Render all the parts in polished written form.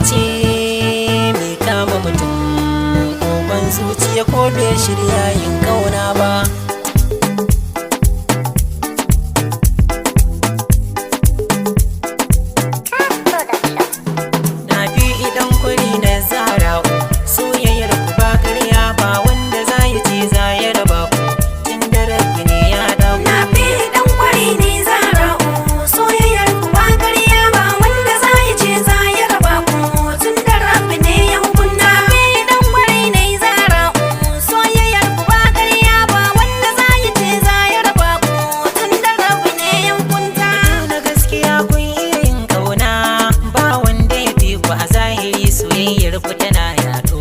ce mai kama mutum, ƙoƙon zuciya ko bai shirya yin ƙauna ba. Nafi idan kwari na zahrau, soyayyar ku ba ƙarya ba, wanda za ya ce za ya raba ku, tun da rabbi ne ya dawo. Nafi idan kwari ne zahrau, soyayyar ku ba ƙarya ba, wanda za ya ce za ya raba ku, tun da rabbi ne ya hukunta. Nafi idan kwari ne zahrau, soyayyar ku ba ƙarya ba, wanda za ya ce za ya raba ku, tun da rabbi ne ya hukunta. Na gaskiya kun iya yin ƙauna, ba wanda ya fi ku a zahiri, soyayyar ku tana yaɗo.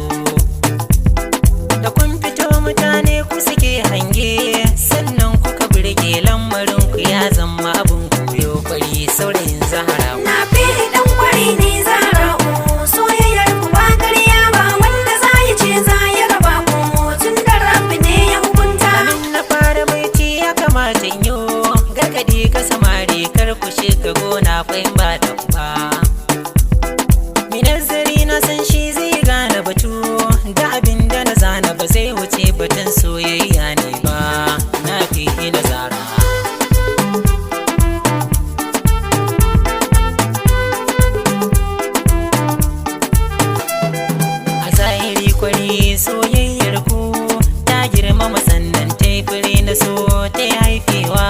Da kun fito mutane ku suke hange, sannan kuka burge, lamarin ku ya zama abin koyo, kwari saurayin zahrau. Nafi idan kwari ne zahrau, soyayyar ku ba ƙarya ba, wanda za ya ce za ya raba ku, tun da rabbi ne ya hukunta. Kamin na fara baiti ya kamata in yo gargaɗi ka samari, kar ku shiga gona kwain ba ɗan ba. Mi nazari na san shi zai gane batu, da abin da na zana ba zai wuce batun soyayya ne ba. Nafi da zara a zahiri kwari soyayyar ku ta girmama, sannan ta yi fure na so ta yi haifewa.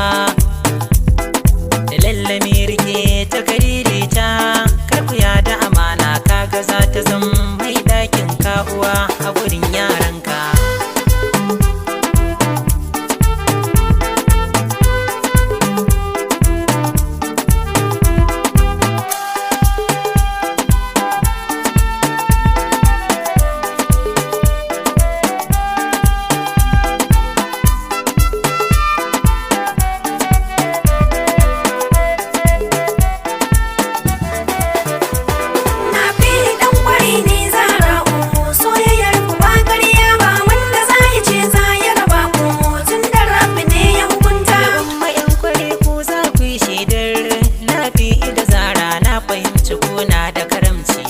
Da lallami rike ta karirita, kar ku yada amana, kaga za ta zama mai ɗakin ka'uwa a gurin yaranka. Nafi idan kwari ne zahrau, soyayyar ku ba ƙarya ba, wanda za ya ce za ya raba ku, tun da rabbi ne ya hukunta. Umma yan kware ku za ku yi shaidar, Nafi da zara na fahimci kuna da karamci